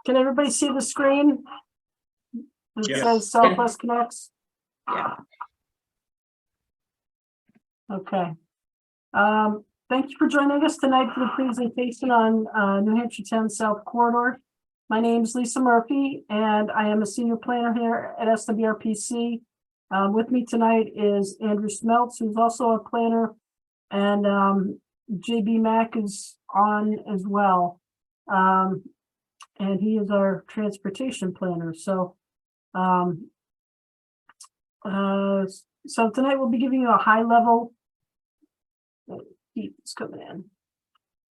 Can everybody see the screen? It Yes. says Southwest Connects. Yeah. Okay. Thank you for joining us tonight for the presentation on New Hampshire 10 South Corridor. My name is Lisa Murphy, and I am a senior planner here at SWRPC. With me tonight is Andrew Smeltz, who's also a planner, and JB Mack is on as well. And he is our transportation planner. So tonight we'll be giving you a high level. It's coming in.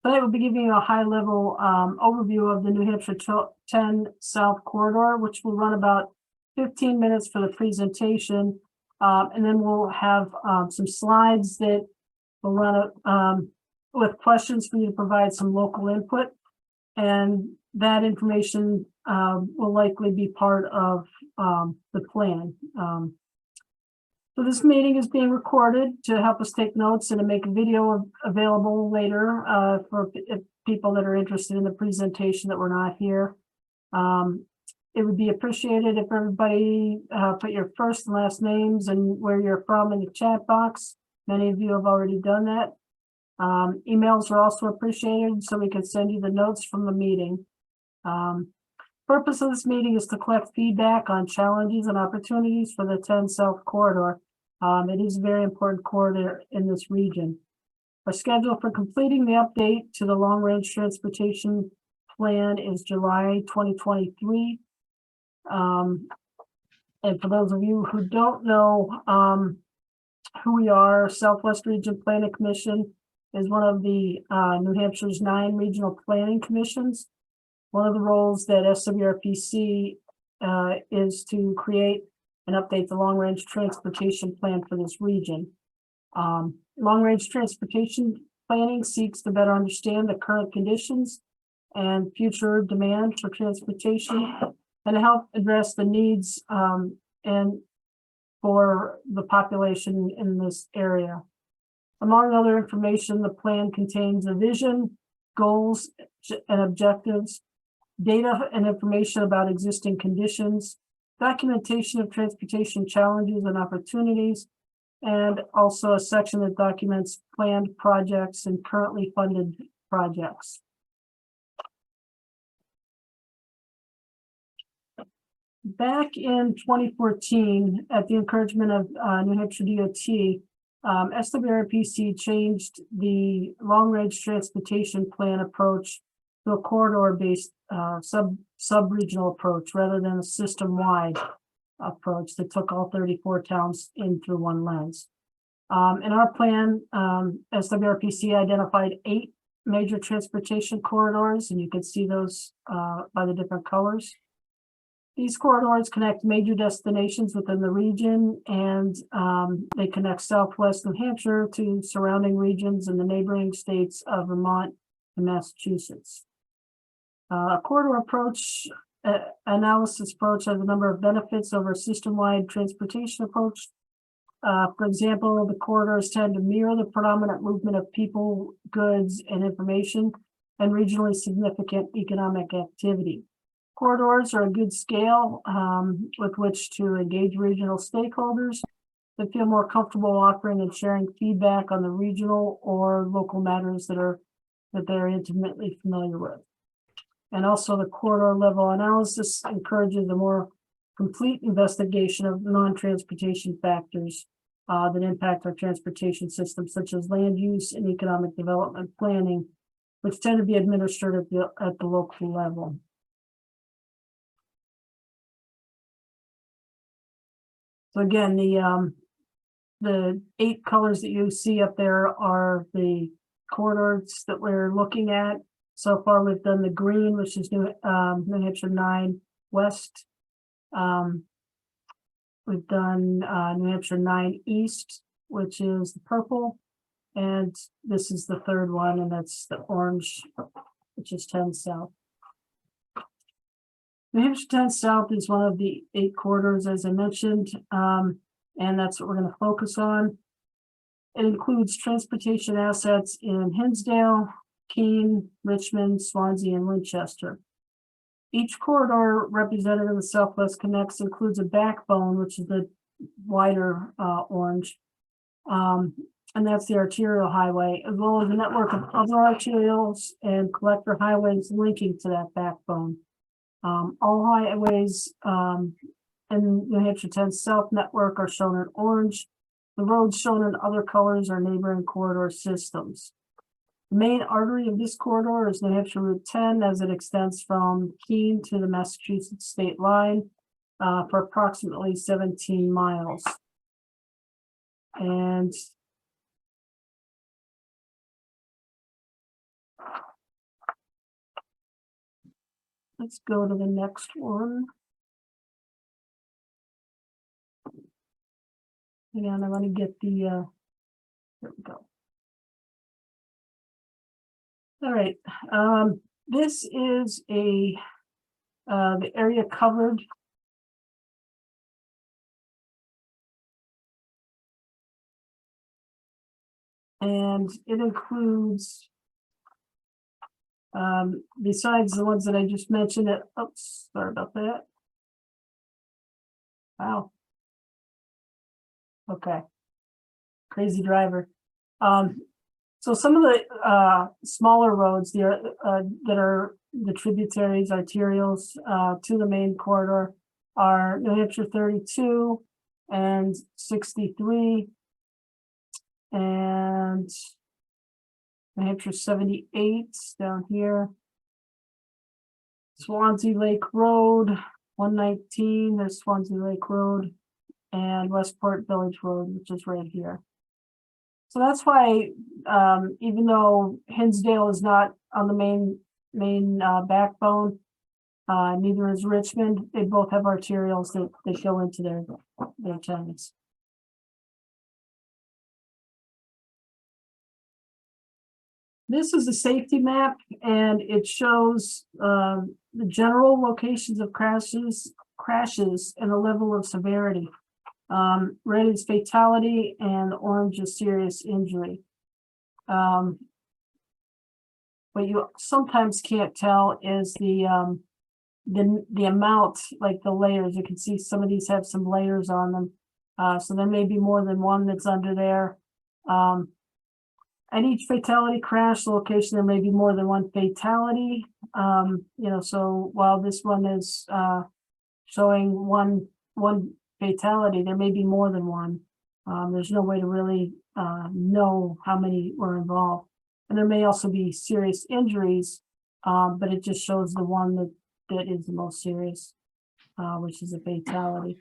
Tonight we'll be giving you a high level overview of the New Hampshire 10 South Corridor, which will run about 15 minutes for the presentation. And then we'll have some slides that will run with questions for you to provide some local input. And that information will likely be part of the plan. So this meeting is being recorded to help us take notes and to make a video available later for people that are interested in the presentation that were not here. It would be appreciated if everybody put your first and last names and where you're from in the chat box. Many of you have already done that. Emails are also appreciated so we can send you the notes from the meeting. Purpose of this meeting is to collect feedback on challenges and opportunities for the 10 South Corridor. It is a very important corridor in this region. Our schedule for completing the update to the long-range transportation plan is July 2023. And for those of you who don't know who we are, Southwest Region Planning Commission is one of the New Hampshire's 9 regional planning commissions. One of the roles that SWRPC is to create and update the long-range transportation plan for this region. Long-range transportation planning seeks to better understand the current conditions and future demand for transportation and to help address the needs and for the population in this area. Among other information, the plan contains a vision, goals, and objectives, data and information about existing conditions, documentation of transportation challenges and opportunities, and also a section that documents planned projects and currently funded projects. Back in 2014, at the encouragement of New Hampshire DOT, SWRPC changed the long-range transportation plan approach to a corridor-based sub-regional approach rather than a system-wide approach that took all 34 towns in through one lens. In our plan, SWRPC identified 8 major transportation corridors, and you can see those by the different colors. These corridors connect major destinations within the region, and they connect Southwest New Hampshire to surrounding regions in the neighboring states of Vermont and Massachusetts. A corridor approach, analysis approach has a number of benefits over a system-wide transportation approach. For example, the corridors tend to mirror the predominant movement of people, goods, and information, and regionally significant economic activity. Corridors are a good scale with which to engage regional stakeholders that feel more comfortable offering and sharing feedback on the regional or local matters that they're intimately familiar with. And also the corridor level analysis encourages a more complete investigation of non-transportation factors that impact our transportation system, such as land use and economic development planning, which tend to be administered at the local level. So again, the 8 colors that you see up there are the corridors that we're looking at. So far, we've done the green, which is New Hampshire 9 West. We've done New Hampshire 9 East, which is the purple. And this is the 3rd one, and that's the orange, which is 10 South. New Hampshire 10 South is one of the 8 corridors, as I mentioned, and that's what we're going to focus on. It includes transportation assets in Hinsdale, Keene, Richmond, Swanzey, and Winchester. Each corridor represented in the Southwest Connects includes a backbone, which is the wider orange. And that's the arterial highway, as well as a network of other arterials and collector highways linking to that backbone. All highways in New Hampshire 10 South network are shown in orange. The roads shown in other colors are neighboring corridor systems. The main artery of this corridor is New Hampshire Route 10 as it extends from Keene to the Massachusetts state line for approximately 17 miles. And let's go to the next one. Hang on, I want to get the, there we go. All right, this is the area covered. And it includes, besides the ones that I just mentioned, oops, sorry about that. Wow. Okay. Crazy driver. So some of the smaller roads there that are the tributaries, arterials to the main corridor are New Hampshire 32 and 63 and New Hampshire 78 down here. Swanzey Lake Road, 119, there's Swanzey Lake Road, and Westport Village Road, which is right here. So that's why, even though Hinsdale is not on the main backbone, neither is Richmond. They both have arterials that go into their towns. This is a safety map, and it shows the general locations of crashes and the level of severity. Red is fatality, and orange is serious injury. What you sometimes can't tell is the amount, like the layers. You can see some of these have some layers on them, so there may be more than one that's under there. At each fatality crash location, there may be more than one fatality. So while this one is showing one fatality, there may be more than one. There's no way to really know how many were involved. And there may also be serious injuries, but it just shows the one that is the most serious, which is a fatality.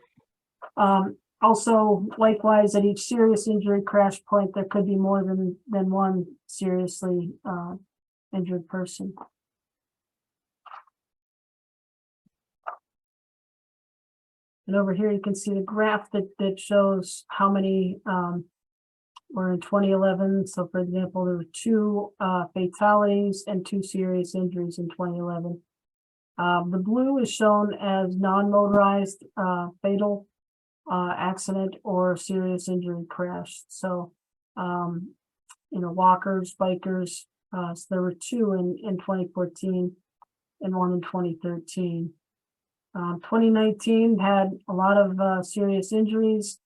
Also, likewise, at each serious injury crash point, there could be more than one seriously injured person. And over here, you can see the graph that shows how many were in 2011. So, for example, there were 2 fatalities and 2 serious injuries in 2011. The blue is shown as non-motorized fatal accident or serious injury crash. So, walkers, bikers. So there were 2 in 2014 and 1 in 2013. 2019 had a lot of serious injuries,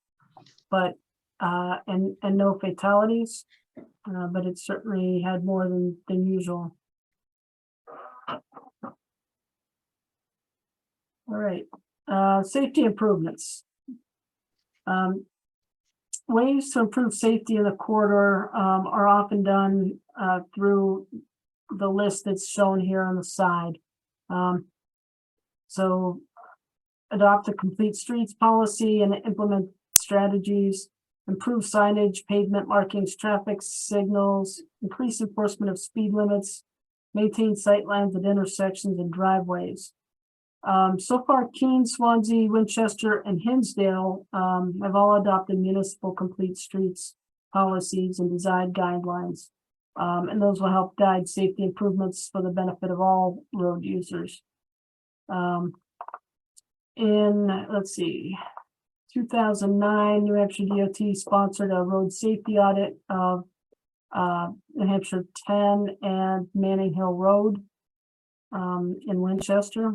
but and no fatalities, but it certainly had more than usual. All right, safety improvements. Ways to improve safety in the corridor are often done through the list that's shown here on the side. So adopt a complete streets policy and implement strategies, improve signage, pavement markings, traffic signals, increase enforcement of speed limits, maintain sightlines at intersections and driveways. So far, Keene, Swanzey, Winchester, and Hinsdale have all adopted municipal complete streets policies and design guidelines. And those will help guide safety improvements for the benefit of all road users. Let's see, 2009, New Hampshire DOT sponsored a road safety audit of New Hampshire 10 and Manning Hill Road in Winchester.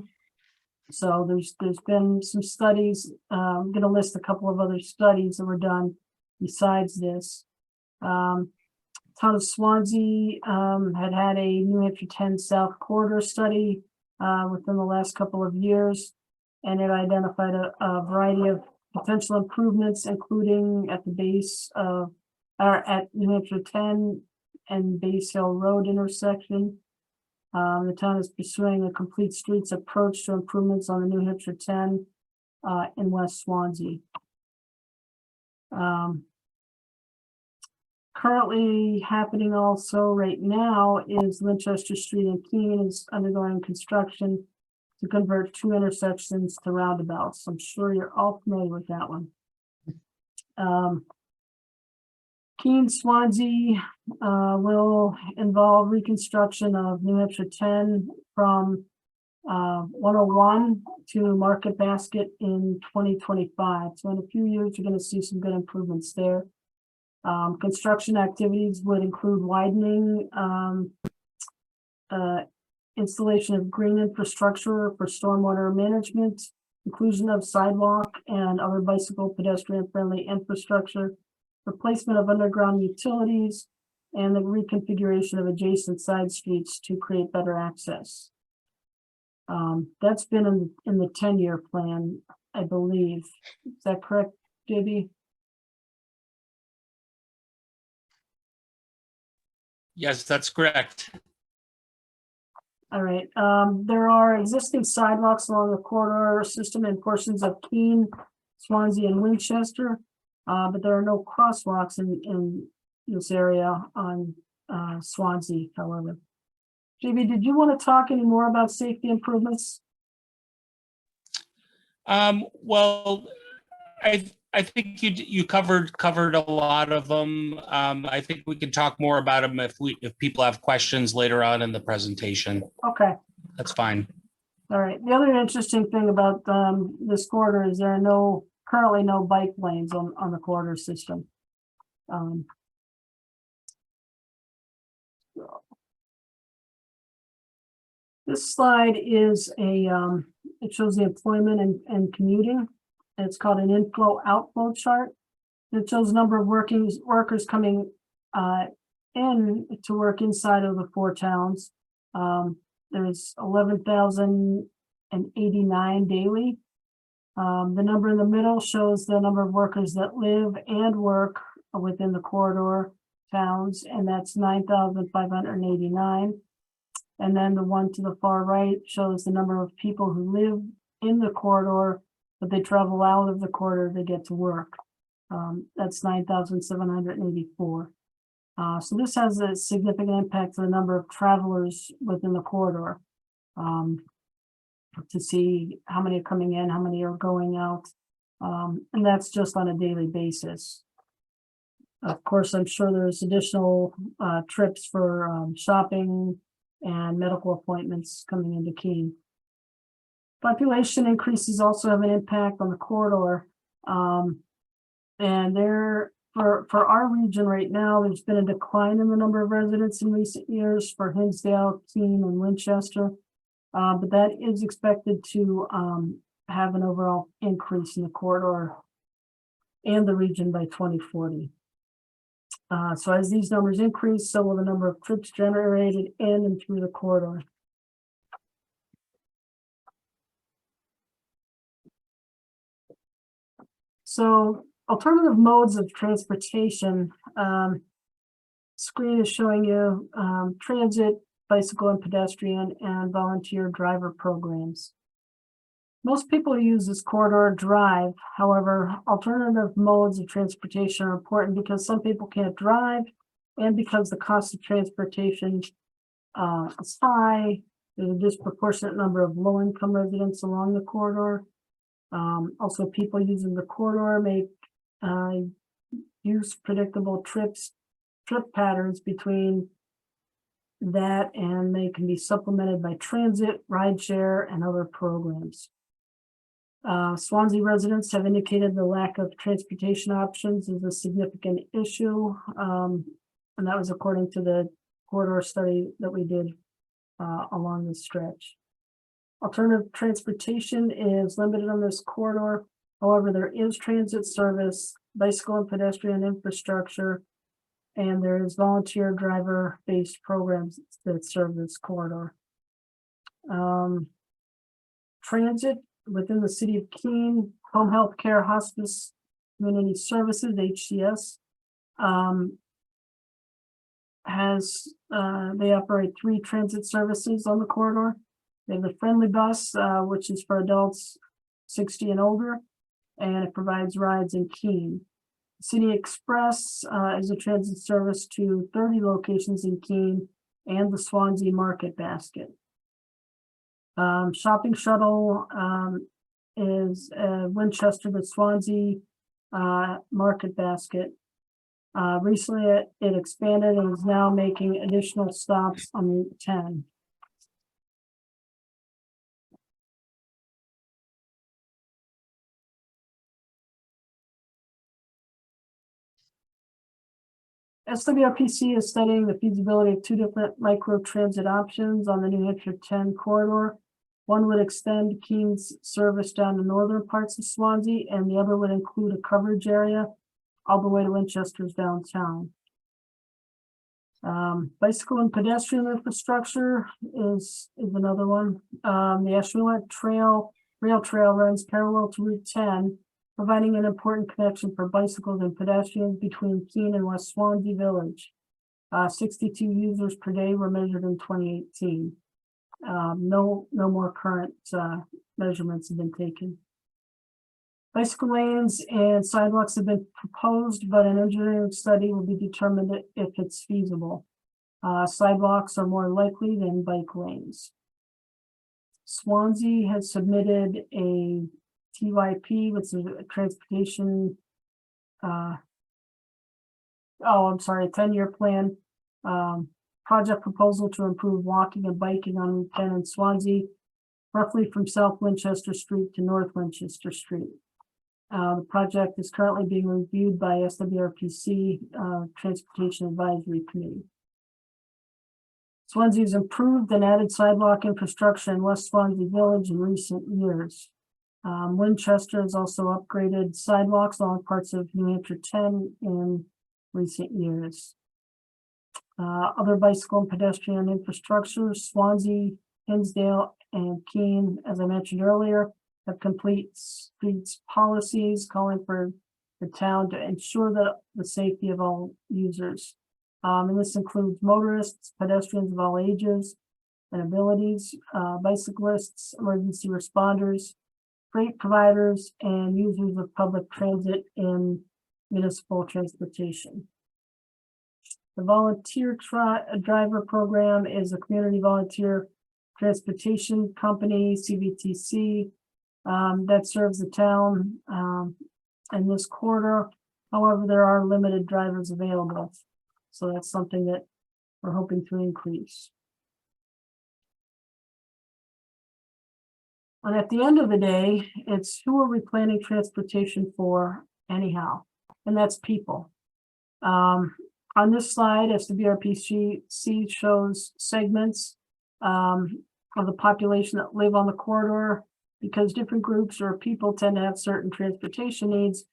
So there's been some studies. I'm going to list a couple of other studies that were done besides this. Town of Swanzey had a New Hampshire 10 South Corridor study within the last couple of years, and it identified a variety of potential improvements, including at the base of, or at New Hampshire 10 and Base Hill Road intersection. The town is pursuing a complete streets approach to improvements on the New Hampshire 10 in West Swansea. Currently happening also right now is Winchester Street in Keene is undergoing construction to convert 2 intersections to roundabouts. I'm sure you're all familiar with that one. Keene Swansea will involve reconstruction of New Hampshire 10 from 101 to Market Basket in 2025. So in a few years, you're going to see some good improvements there. Construction activities would include widening, installation of green infrastructure for stormwater management, inclusion of sidewalk and other bicycle pedestrian friendly infrastructure, replacement of underground utilities, and the reconfiguration of adjacent side streets to create better access. That's been in the 10-year plan, I believe. Is that correct, JB? Yes, that's correct. All right. There are existing sidewalks along the corridor system in portions of Keene, Swanzey, and Winchester, but there are no crosswalks in this area on Swanzey, however. JB, did you want to talk any more about safety improvements? Well, I think you covered a lot of them. I think we can talk more about them if people have questions later on in the presentation. Okay. That's fine. All right. The other interesting thing about this corridor is there are currently no bike lanes on the corridor system. This slide is it shows the employment and commuting. It's called an inflow-outflow chart. It shows the number of workers coming in to work inside of the 4 towns. There's 11,089 daily. The number in the middle shows the number of workers that live and work within the corridor towns, and that's 9,589. And then the one to the far right shows the number of people who live in the corridor, but they travel out of the corridor to get to work. That's 9,784. So this has a significant impact to the number of travelers within the corridor, to see how many are coming in, how many are going out. And that's just on a daily basis. Of course, I'm sure there's additional trips for shopping and medical appointments coming into Keene. Population increases also have an impact on the corridor. And for our region right now, there's been a decline in the number of residents in recent years for Hinsdale, Keene, and Winchester. But that is expected to have an overall increase in the corridor and the region by 2040. So as these numbers increase, so will the number of trips generated in and through the corridor. So alternative modes of transportation, screen is showing you transit, bicycle and pedestrian, and volunteer driver programs. Most people who use this corridor drive. However, alternative modes of transportation are important because some people can't drive, and because the cost of transportation is high. There's a disproportionate number of low-income residents along the corridor. Also, people using the corridor make use predictable trip patterns between that, and they can be supplemented by transit, rideshare, and other programs. Swansea residents have indicated the lack of transportation options is a significant issue, and that was according to the corridor study that we did along this stretch. Alternative transportation is limited on this corridor. However, there is transit service, bicycle and pedestrian infrastructure, and there is volunteer driver-based programs that serve this corridor. Transit within the city of Keene, home health care, hospice, community services, HCS, they operate 3 transit services on the corridor. They have the Friendly Bus, which is for adults 60 and older, and it provides rides in Keene. City Express is a transit service to 30 locations in Keene and the Swanzey Market Basket. Shopping Shuttle is Winchester to Swanzey Market Basket. Recently, it expanded and is now making additional stops on Route 10. SWRPC is studying the feasibility of 2 different micro transit options on the New Hampshire 10 corridor. One would extend Keene's service down to northern parts of Swanzey, and the other would include a coverage area all the way to Winchester's downtown. Bicycle and pedestrian infrastructure is another one. The Ashland Rail Trail runs parallel to Route 10, providing an important connection for bicycles and pedestrians between Keene and West Swanzey Village. 62 users per day were measured in 2018. No more current measurements have been taken. Bicycle lanes and sidewalks have been proposed, but an engineering study will be determined if it's feasible. Sidewalks are more likely than bike lanes. Swanzey has submitted a TYP, which is a transportation, a 10-year plan, project proposal to improve walking and biking on Route 10 in Swanzey, roughly from South Winchester Street to North Winchester Street. The project is currently being reviewed by SWRPC Transportation Advisory Committee. Swanzey has improved and added sidewalk infrastructure in West Swanzey Village in recent years. Winchester has also upgraded sidewalks along parts of New Hampshire 10 in recent years. Other bicycle and pedestrian infrastructure, Swanzey, Hinsdale, and Keene, as I mentioned earlier, have complete streets policies calling for the town to ensure the safety of all users. And this includes motorists, pedestrians of all ages and abilities, bicyclists, emergency responders, freight providers, and users of public transit in municipal transportation. The volunteer driver program is a community volunteer transportation company, CVTC, that serves the town in this quarter. However, there are limited drivers available. So that's something that we're hoping to increase. And at the end of the day, it's who are we planning transportation for anyhow? And that's people. On this slide, SWRPC shows segments of the population that live on the corridor, because different groups or people tend to have certain transportation needs,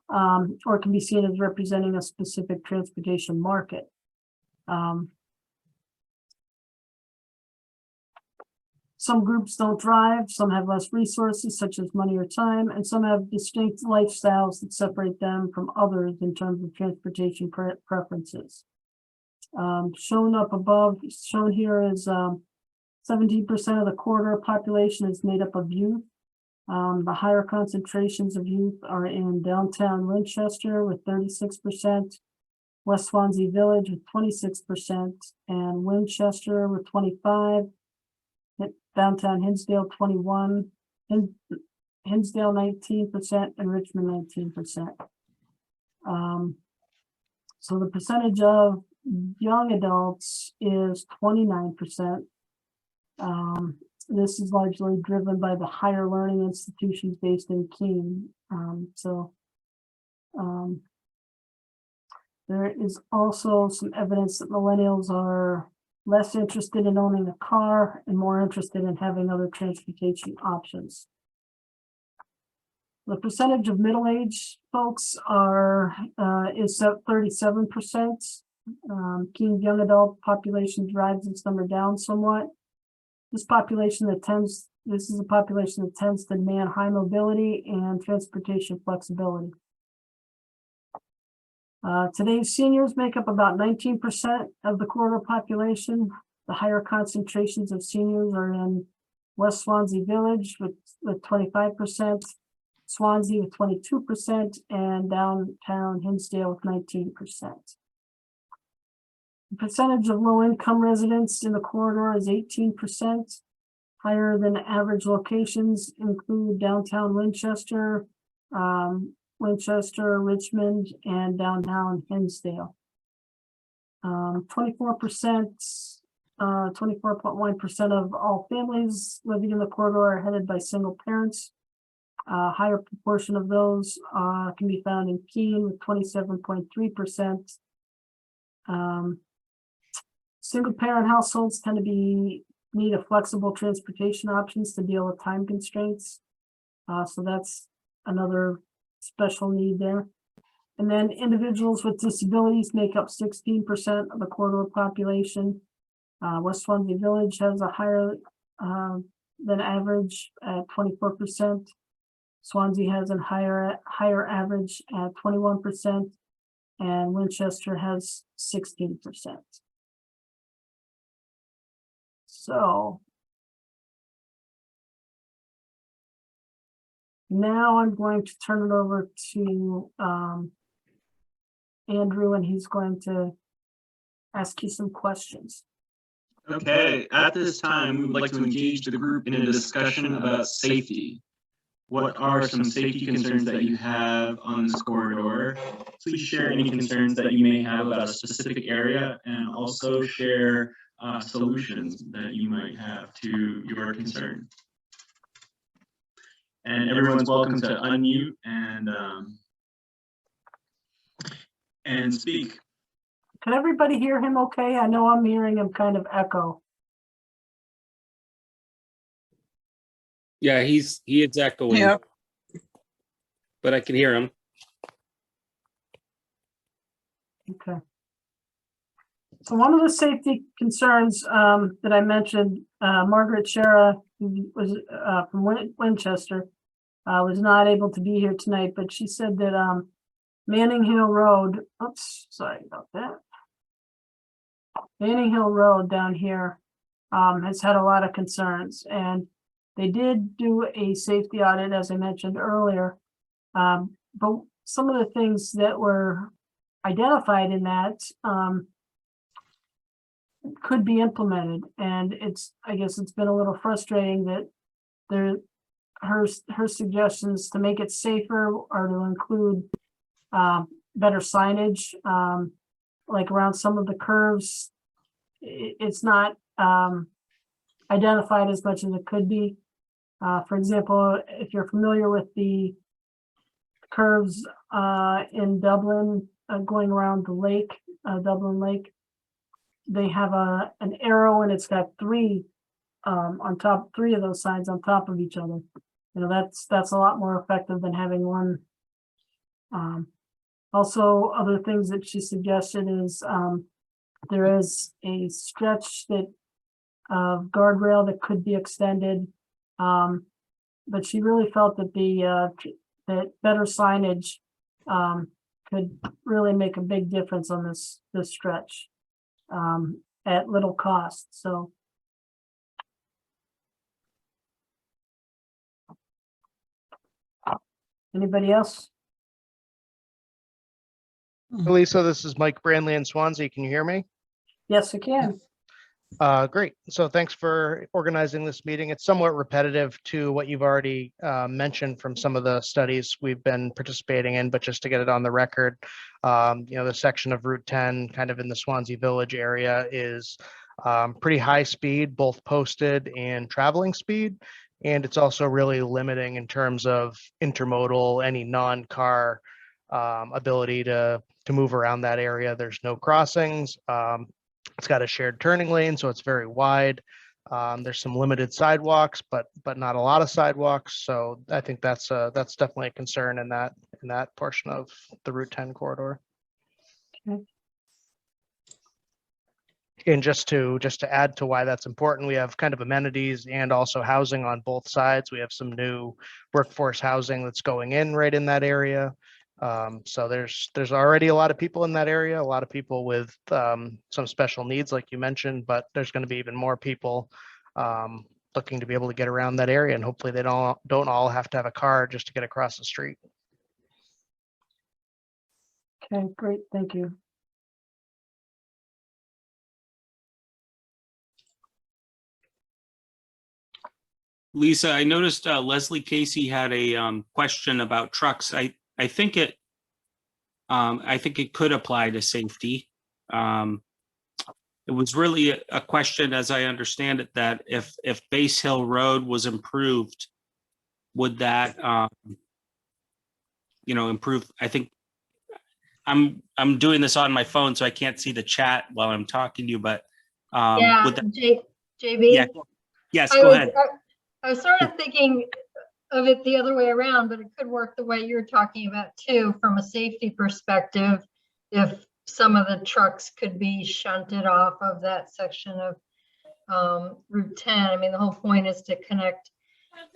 or can be seen as representing a specific transportation market. Some groups don't drive, some have less resources such as money or time, and some have distinct lifestyles that separate them from others in terms of transportation preferences. Shown up above, shown here is 17% of the corridor population is made up of youth. The higher concentrations of youth are in downtown Winchester with 36%, West Swanzey Village with 26%, and Winchester with 25%. Downtown Hinsdale 21%, Hinsdale 19%, and Richmond 19%. So the percentage of young adults is 29%. This is largely driven by the higher learning institutions based in Keene. There is also some evidence that millennials are less interested in owning a car, and more interested in having other transportation options. The percentage of middle-aged folks is at 37%. Keene young adult population drives this number down somewhat. This is a population that tends to demand high mobility and transportation flexibility. Today's seniors make up about 19% of the corridor population. The higher concentrations of seniors are in West Swansea Village with 25%, Swansea with 22%, and downtown Hinsdale with 19%. The percentage of low-income residents in the corridor is 18%. Higher than average locations include downtown Winchester, Richmond, and downtown Hinsdale. 24.1% of all families living in the corridor are headed by single parents. Higher proportion of those can be found in Keene with 27.3%. Single parent households tend to need a flexible transportation options to deal with time constraints. So that's another special need there. And then individuals with disabilities make up 16% of the corridor population. West Swansea Village has a higher than average at 24%. Swansea has a higher average at 21%, and Winchester has 16%. So now I'm going to turn it over to Andrew, and he's going to ask you some questions. Okay, at this time, we would like to engage the group in a discussion about safety. What are some safety concerns that you have on this corridor? Please share any concerns that you may have about a specific area, and also share solutions that you might have to your concern. And everyone's welcome to unmute and speak. Can everybody hear him okay? I know I'm hearing him kind of echo. Yeah, he is echoing. Yeah. But I can hear him. Okay. So one of the safety concerns that I mentioned, Margaret Shera, who was from Winchester, was not able to be here tonight, but she said that Manning Hill Road, oops, sorry about that. Manning Hill Road down here has had a lot of concerns, and they did do a safety audit, as I mentioned earlier. But some of the things that were identified in that could be implemented, and I guess it's been a little frustrating that her suggestions to make it safer are to include better signage, like around some of the curves. It's not identified as much as it could be. For example, if you're familiar with the curves in Dublin going around the lake, Dublin Lake, they have an arrow, and it's got three of those signs on top of each other. You know, that's a lot more effective than having one. Also, other things that she suggested is there is a stretch that guardrail that could be extended, but she really felt that that better signage could really make a big difference on this stretch at little cost. So anybody else? Lisa, this is Mike Brandley in Swansea. Can you hear me? Yes, I can. Great. So thanks for organizing this meeting. It's somewhat repetitive to what you've already mentioned from some of the studies we've been participating in, but just to get it on the record, the section of Route 10 kind of in the Swansea Village area is pretty high speed, both posted and traveling speed. And it's also really limiting in terms of intermodal, any non-car ability to move around that area. There's no crossings. It's got a shared turning lane, so it's very wide. There's some limited sidewalks, but not a lot of sidewalks. So I think that's definitely a concern in that portion of the Route 10 corridor. Okay. And just to add to why that's important, we have kind of amenities and also housing on both sides. We have some new workforce housing that's going in right in that area. So there's already a lot of people in that area, a lot of people with some special needs, like you mentioned, but there's going to be even more people looking to be able to get around that area, and hopefully they don't all have to have a car just to get across the street. Okay, great, thank you. Lisa, I noticed Leslie Casey had a question about trucks. I think it could apply to safety. It was really a question, as I understand it, that if Base Hill Road was improved, would that improve? I think I'm doing this on my phone, so I can't see the chat while I'm talking to you, but Yeah, would that, JB. yeah, yes, go ahead. I was sort of thinking of it the other way around, but it could work the way you're talking about too, from a safety perspective. If some of the trucks could be shunted off of that section of Route 10. I mean, the whole point is to connect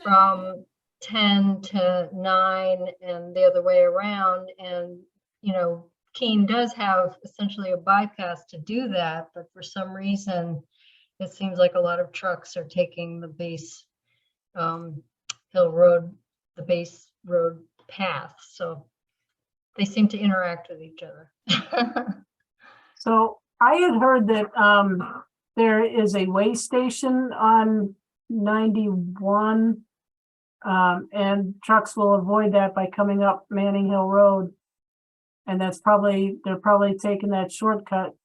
from 10 to 9 and the other way around. And, you know, Keene does have essentially a bypass to do that, but for some reason, it seems like a lot of trucks are taking the Base Hill Road, the Base Road path. So they seem to interact with each other. So I had heard that there is a way station on 91, and trucks will avoid that by coming up Manning Hill Road. And they're probably taking that shortcut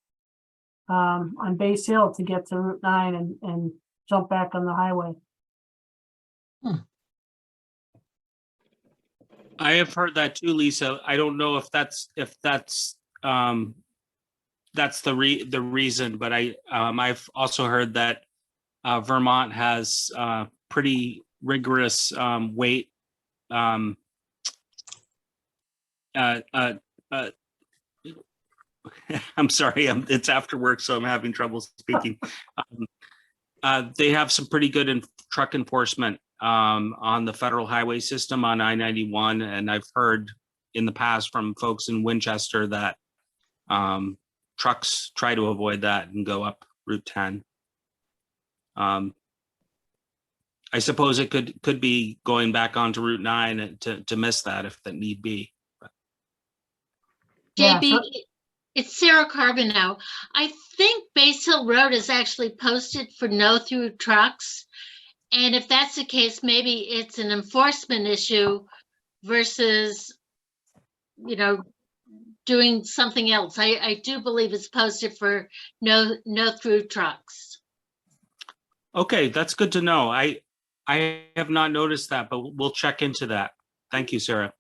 on Base Hill to get to Route 9 and jump back on the highway. I have heard that too, Lisa. I don't know if that's the reason, but I've also heard that Vermont has pretty rigorous weight. I'm sorry, it's after work, so I'm having trouble speaking. They have some pretty good truck enforcement on the federal highway system on I-91, and I've heard in the past from folks in Winchester that trucks try to avoid that and go up Route 10. I suppose it could be going back onto Route 9 to miss that if that need be. Yeah, JB, it's Sarah Carbonell. I think Base Hill Road is actually posted for no through trucks. And if that's the case, maybe it's an enforcement issue versus, doing something else. I do believe it's posted for no through trucks. Okay, that's good to know. I have not noticed that, but we'll check into that. Thank you, Sarah.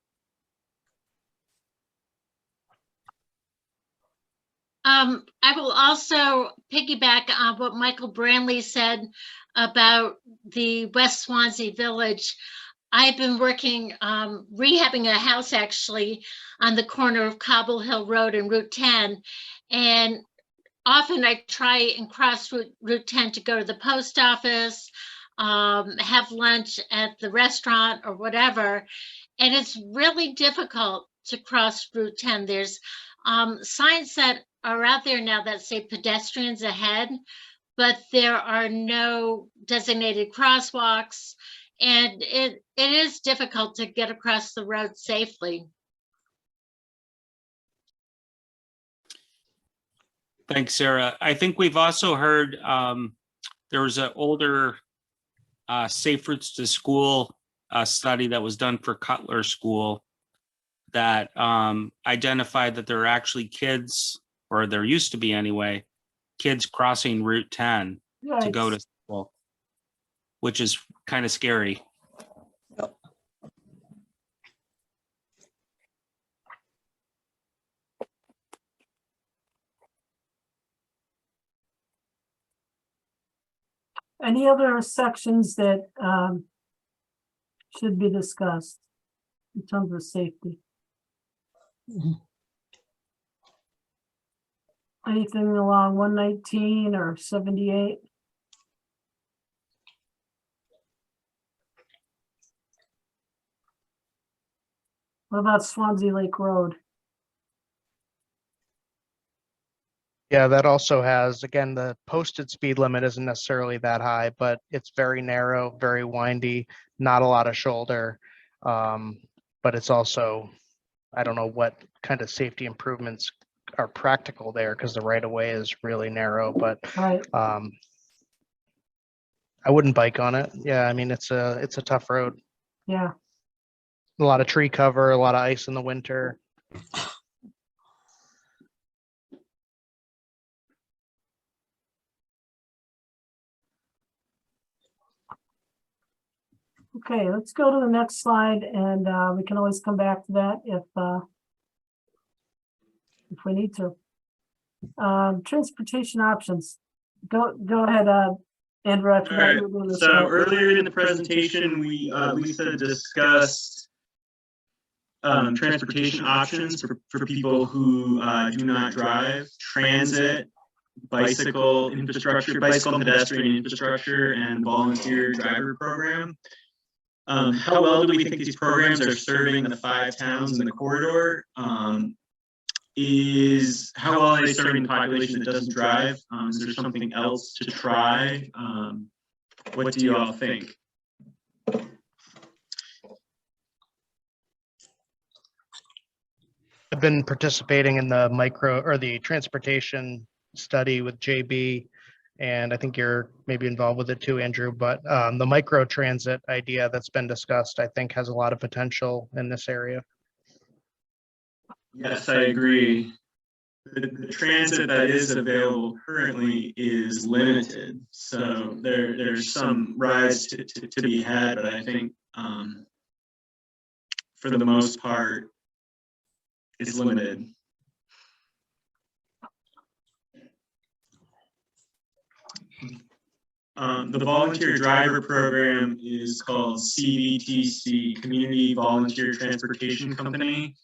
I will also piggyback on what Michael Branley said about the West Swansea Village. I've been working, rehabbing a house actually on the corner of Cobble Hill Road and Route 10. And often I try and cross Route 10 to go to the post office, have lunch at the restaurant or whatever. And it's really difficult to cross Route 10. There's signs that are out there now that say pedestrians ahead, but there are no designated crosswalks. And it is difficult to get across the road safely. Thanks, Sarah. I think we've also heard there was an older Safe Routes to School study that was done for Cutler School that identified that there are actually kids, or there used to be anyway, kids crossing Route 10 to go to school, which is kind of scary. Any other sections that should be discussed in terms of safety? Anything along 119 or 78? What about Swansea Lake Road? Yeah, that also has, again, the posted speed limit isn't necessarily that high, but it's very narrow, very windy, not a lot of shoulder. But it's also, I don't know what kind of safety improvements are practical there because the right of way is really narrow, but Right, I wouldn't bike on it. Yeah, I mean, it's a tough road. yeah. A lot of tree cover, a lot of ice in the winter. Okay, let's go to the next slide and we can always come back to that if we need to. Transportation options. Go ahead, Andrew. I forgot you were doing this. So earlier in the presentation, Lisa discussed transportation options for people who do not drive, transit, bicycle infrastructure, bicycle and pedestrian infrastructure, and volunteer driver program. How well do we think these programs are serving the 5 towns in the corridor? How well are they serving the population that doesn't drive? Is there something else to try? What do you all think? I've been participating in the the transportation study with JB, and I think you're maybe involved with it too, Andrew, but the micro transit idea that's been discussed, I think has a lot of potential in this area. Yes, I agree. The transit that is available currently is limited, so there's some rides to be had, but I think for the most part, it's limited. The volunteer driver program is called CVTC, Community Volunteer Transportation Company.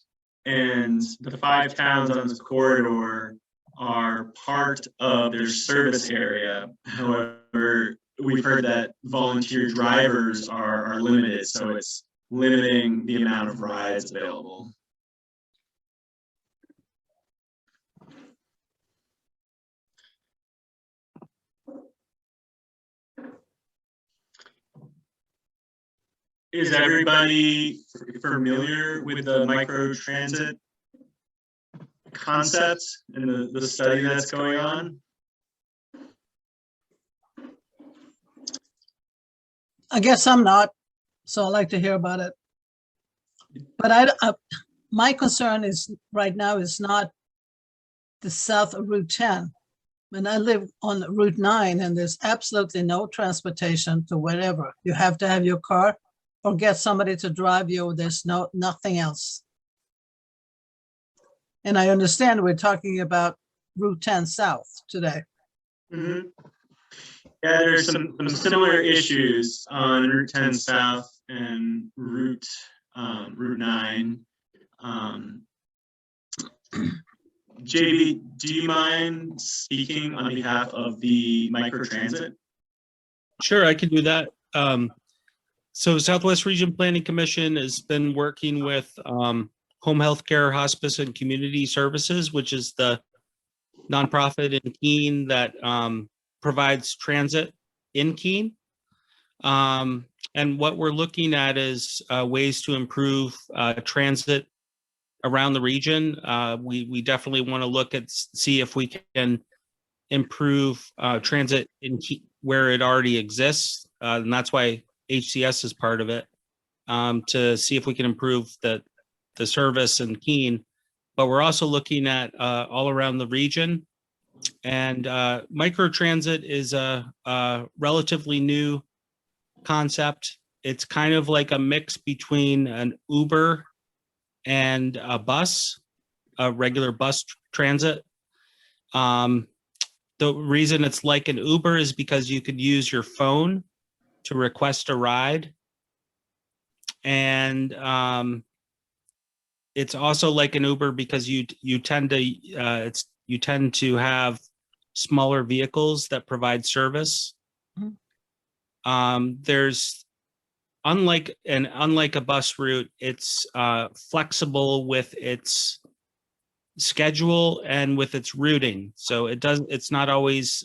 And the 5 towns on this corridor are part of their service area. However, we've heard that volunteer drivers are limited, so it's limiting the amount of rides available. Is everybody familiar with the micro transit concept and the study that's going on? I guess I'm not, so I'd like to hear about it. But my concern is right now is not the south of Route 10. And I live on Route 9 and there's absolutely no transportation to wherever. You have to have your car or get somebody to drive you. There's nothing else. And I understand we're talking about Route 10 South today. Mm-hmm. Yeah, there's some similar issues on Route 10 South and Route 9. JB, do you mind speaking on behalf of the microtransit? Sure, I can do that. So Southwest Region Planning Commission has been working with Home Healthcare, Hospice, and Community Services, which is the nonprofit in Keene that provides transit in Keene. And what we're looking at is ways to improve transit around the region. We definitely want to look at, see if we can improve transit in where it already exists. And that's why HCS is part of it, to see if we can improve the service in Keene. But we're also looking at all around the region. And microtransit is a relatively new concept. It's kind of like a mix between an Uber and a bus, a regular bus transit. the reason it's like an Uber is because you could use your phone to request a ride. And it's also like an Uber because you tend to have smaller vehicles that provide service. There's unlike a bus route, it's flexible with its schedule and with its routing. So it's not always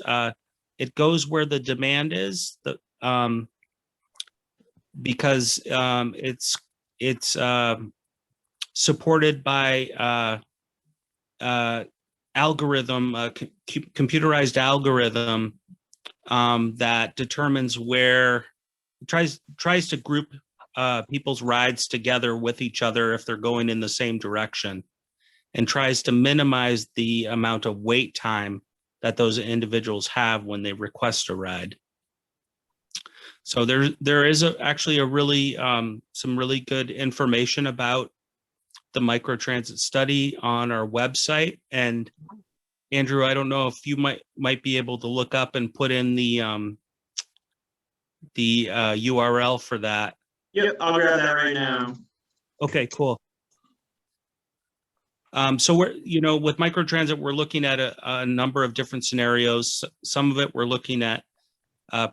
it goes where the demand is, because it's supported by computerized algorithm that determines where tries to group people's rides together with each other if they're going in the same direction, and tries to minimize the amount of wait time that those individuals have when they request a ride. So there is actually a really some really good information about the microtransit study on our website. And Andrew, I don't know if you might be able to look up and put in the URL for that. Yep, I'll grab that right now. Okay, cool. So we're, with microtransit, we're looking at a number of different scenarios. Some of it we're looking at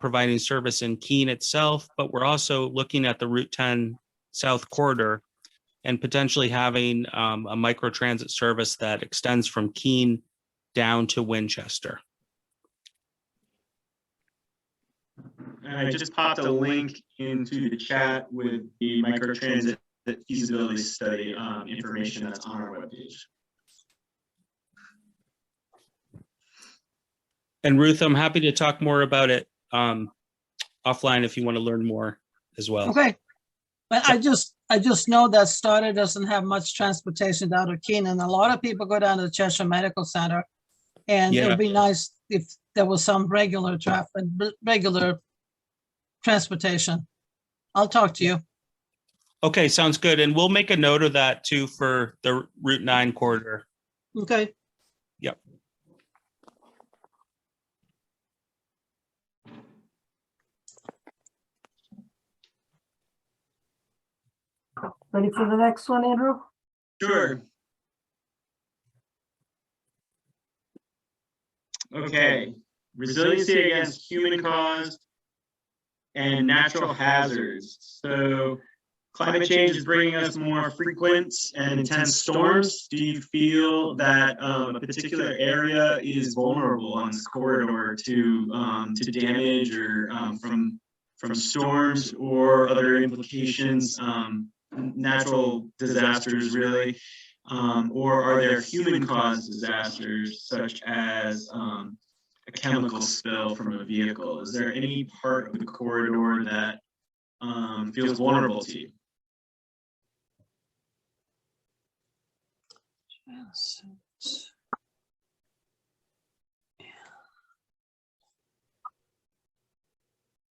providing service in Keene itself, but we're also looking at the Route 10 South Corridor and potentially having a microtransit service that extends from Keene down to Winchester. And I just popped a link into the chat with the microtransit feasibility study information that's on our webpage. And Ruth, I'm happy to talk more about it offline if you want to learn more as well. Okay. But I just know that Starter doesn't have much transportation down to Keene, and a lot of people go down to the Cheshire Medical Center. And it Yeah. would be nice if there was some regular traffic, regular transportation. I'll talk to you. Okay, sounds good. And we'll make a note of that too for the Route 9 corridor. Okay. Yep. Ready for the next one, Andrew? Sure. Okay, resiliency against human caused and natural hazards. So climate change is bringing us more frequent and intense storms. Do you feel that a particular area is vulnerable on this corridor to damage or from storms or other implications, natural disasters really? Or are there human-caused disasters such as a chemical spill from a vehicle? Is there any part of the corridor that feels vulnerable to you?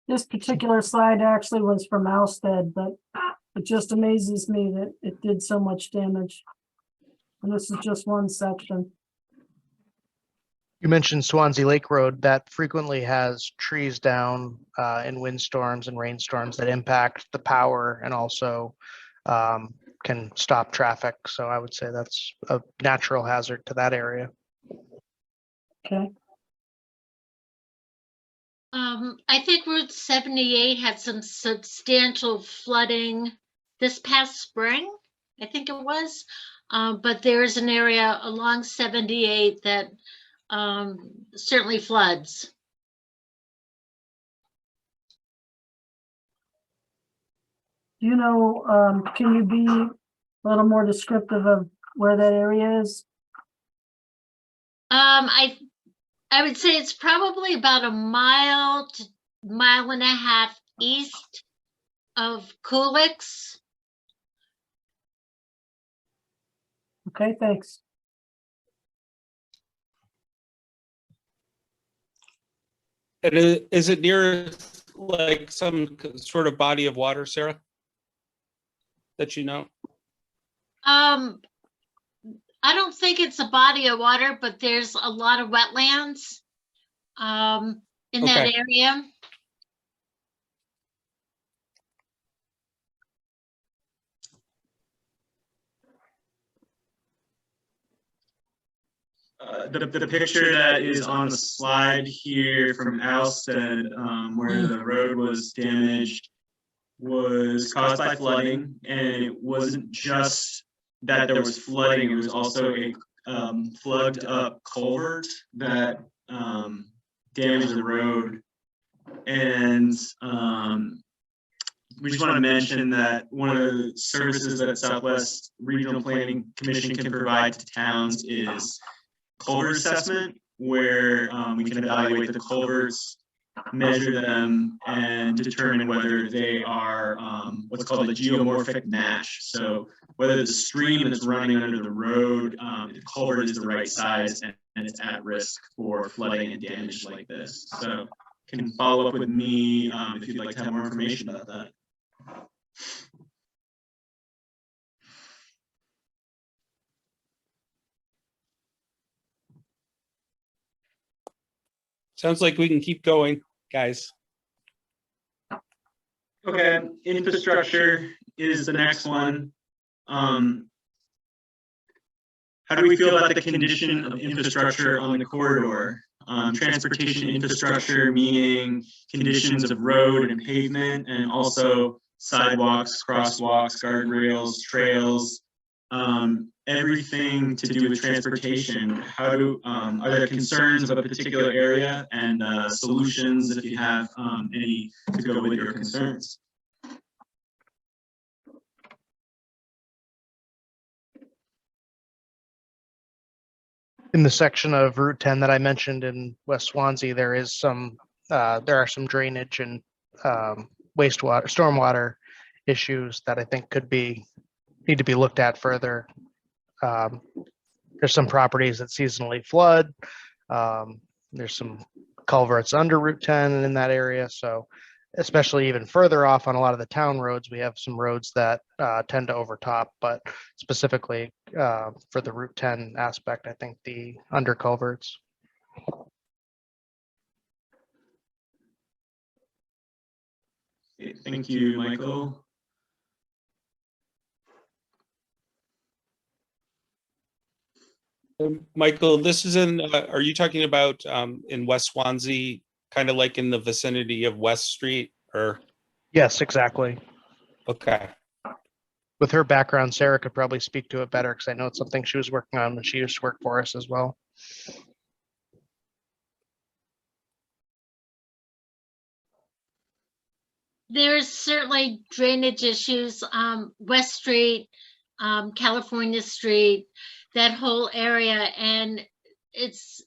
This particular slide actually was from Alstead, but it just amazes me that it did so much damage. And this is just one section. You mentioned Swanzey Lake Road that frequently has trees down in windstorms and rainstorms that impact the power and also can stop traffic. So I would say that's a natural hazard to that area. Okay. I think Route 78 had some substantial flooding this past spring, I think it was. But there's an area along 78 that certainly floods. Do you know, can you be a little more descriptive of where that area is? I would say it's probably about a mile to mile and a half east of Coolix. Okay, thanks. And is it near like some sort of body of water, Sarah? That you know? I don't think it's a body of water, but there's a lot of wetlands in that Okay. area. The picture that is on the slide here from Alsted, where the road was damaged, was caused by flooding, and it wasn't just that there was flooding, it was also a plugged up culvert that damaged the road. And we just want to mention that one of the services that Southwest Regional Planning Commission can provide to towns is culvert assessment, where we can evaluate the culverts, measure them, and determine whether they are what's called a geomorphic match. So whether the stream that's running under the road, the culvert is the right size and it's at risk for flooding and damage like this. So you can follow up with me if you'd like to have more information about that. Sounds like we can keep going, guys. Okay, infrastructure is the next one. How do we feel about the condition of infrastructure on the corridor? Transportation infrastructure, meaning conditions of road and pavement, and also sidewalks, crosswalks, guardrails, trails, everything to do with transportation. How do are there concerns of a particular area, and solutions if you have any to go with your concerns? In the section of Route 10 that I mentioned in West Swansea, there is some, there are some drainage and wastewater, stormwater issues that I think need to be looked at further. There's some properties that seasonally flood. There's some culverts under Route 10 and in that area. So especially even further off on a lot of the town roads, we have some roads that tend to overtop, but specifically for the Route 10 aspect, I think the under culverts. Thank you, Michael. Michael, this is in, are you talking about in West Swansea, kind of like in the vicinity of West Street, or? Yes, exactly. Okay. With her background, Sarah could probably speak to it better because I know it's something she was working on when she used to work for us as well. There's certainly drainage issues, West Street, California Street, that whole area. And it's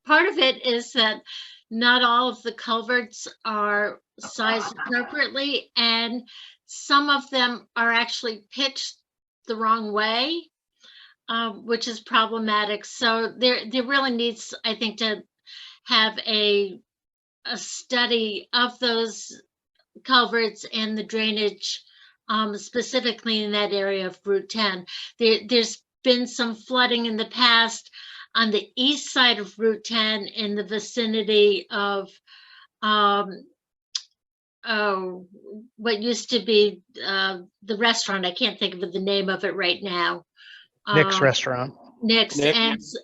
part of it is that not all of the culverts are sized appropriately, and some of them are actually pitched the wrong way, which is problematic. So there really needs, I think, to have a study of those culverts and the drainage, specifically in that area of Route 10. There's been some flooding in the past on the east side of Route 10 in the vicinity of what used to be the restaurant. I can't think of the name of it right now. Nick's Restaurant. Nick's.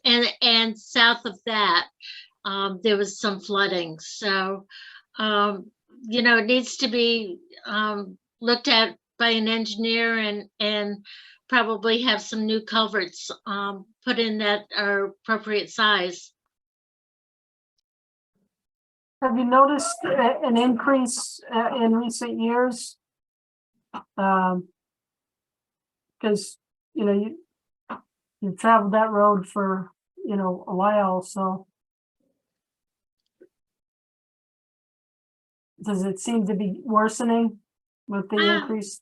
And south of that, there was some flooding. So you know, it needs to be looked at by an engineer and probably have some new culverts put in that are appropriate size. Have you noticed an increase in recent years? Because, you know, you've traveled that road for, you know, a while, so. Does it seem to be worsening with the increase?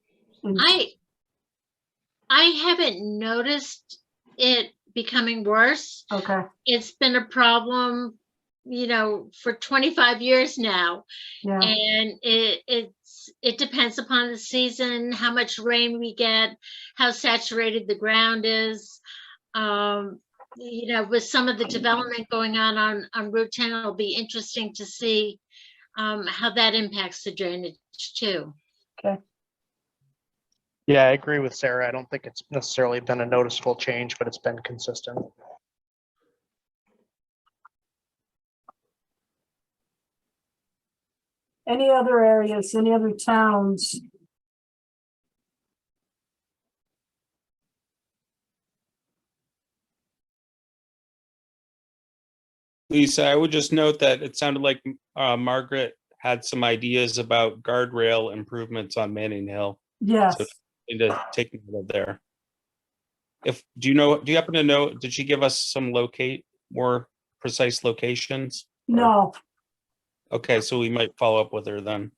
I haven't noticed it becoming worse. Okay. It's been a problem, you know, for 25 years now. Yeah. And it depends upon the season, how much rain we get, how saturated the ground is. you know, with some of the development going on Route 10, it'll be interesting to see how that impacts the drainage too. Yeah, I agree with Sarah. I don't think it's necessarily been a noticeable change, but it's been consistent. Any other areas, any other towns? Lisa, I would just note that it sounded like Margaret had some ideas about guardrail improvements on Manning Hill. Yes, So need to take note of there. Do you happen to know, did she give us some more precise locations? Or- no, Okay, so we might follow up with her then.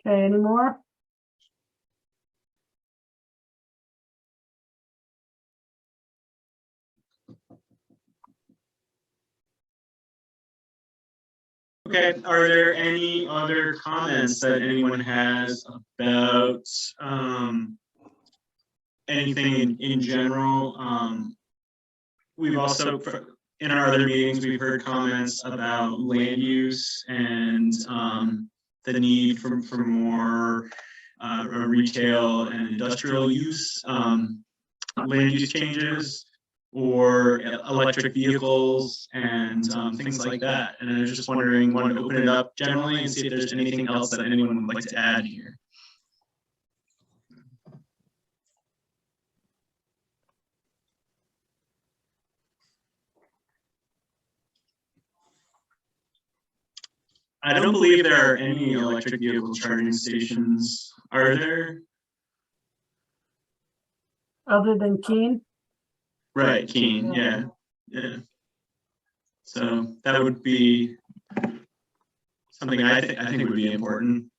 okay, any more? Okay, are there any other comments that anyone has about anything in general? We've also, in our other meetings, we've heard comments about land use and the need for more retail and industrial use, land use changes, or electric vehicles and things like that. And I was just wondering, wanted to open it up generally and see if there's anything else that anyone would like to add here. I don't believe there are any electric vehicle charging stations, are there? Other than Keene? Right, Keene, yeah, yeah. So that would be something I think would be important.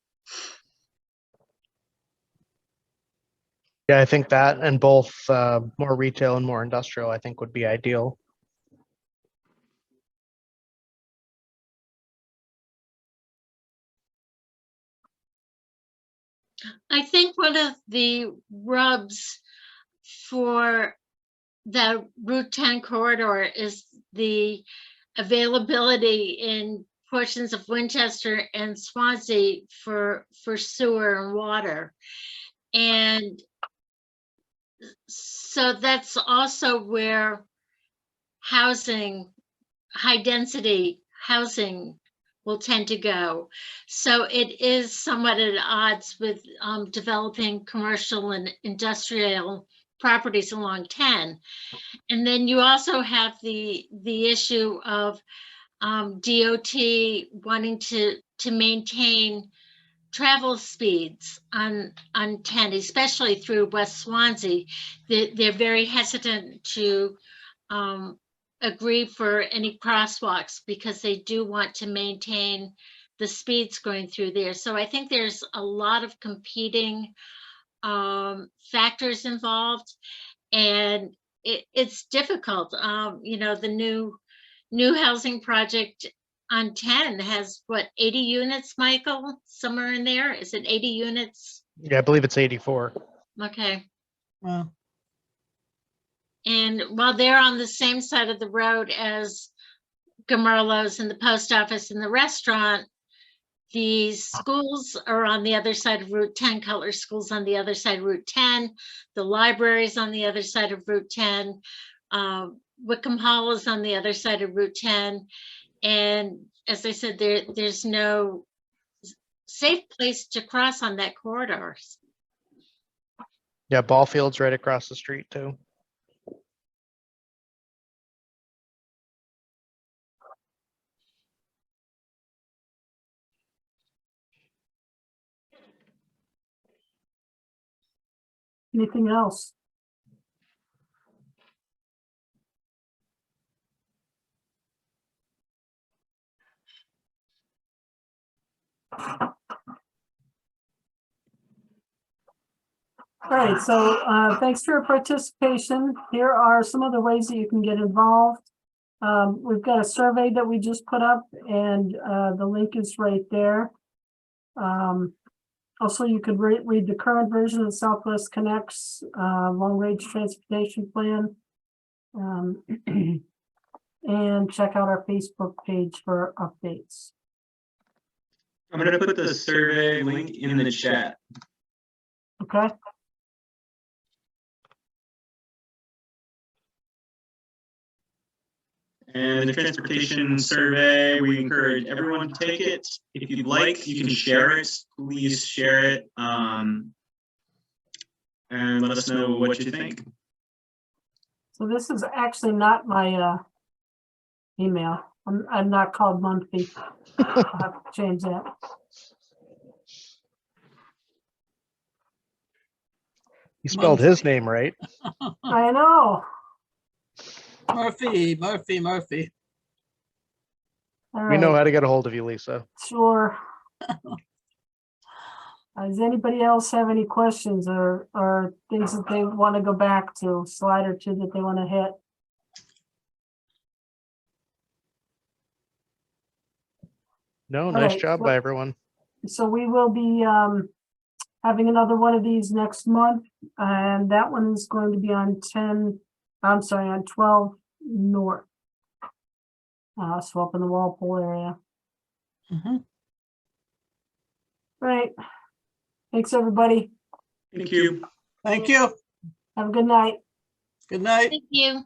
Yeah, I think that and both more retail and more industrial, I think would be ideal. I think one of the rubs for the Route 10 corridor is the availability in portions of Winchester and Swansea for sewer and water. And so that's also where housing, high density housing will tend to go. So it is somewhat at odds with developing commercial and industrial properties along 10. And then you also have the issue of DOT wanting to maintain travel speeds on 10, especially through West Swansea. They're very hesitant to agree for any crosswalks because they do want to maintain the speeds going through there. So I think there's a lot of competing factors involved, and it's difficult. You know, the new housing project on 10 has what, 80 units, Michael, somewhere in there? Is it 80 units? Yeah, I believe it's 84. Okay. Well, And while they're on the same side of the road as Gamerlo's and the post office and the restaurant, the schools are on the other side of Route 10, Cutler School's on the other side of Route 10, the library's on the other side of Route 10, Wickham Hall is on the other side of Route 10. And as I said, there's no safe place to cross on that corridor. Yeah, ball field's right across the street too. Anything else? All right, so thanks for your participation. Here are some of the ways that you can get involved. We've got a survey that we just put up and the link is right there. Also, you could read the current version of Southwest Connects Long Range Transportation Plan. And check out our Facebook page for updates. I'm gonna put the survey link in the chat. Okay, And the transportation survey, we encourage everyone to take it. If you'd like, you can share it. Please share it. And let us know what you think. so this is actually not my email. I'm not called Monthly. I'll have to change that. You spelled his name right. I know. Murphy. All We know right, how to get a hold of you, Lisa. sure. Does anybody else have any questions or things that they want to go back to, slide or two that they want to hit? No, All nice right, job so- by everyone. So we will be having another one of these next month, and that one is going to be on 12 North. So up in the Walpole area. Mhm. Right. Thanks, everybody. Thank you. Thank you. Have a good night. Good night. Thank you.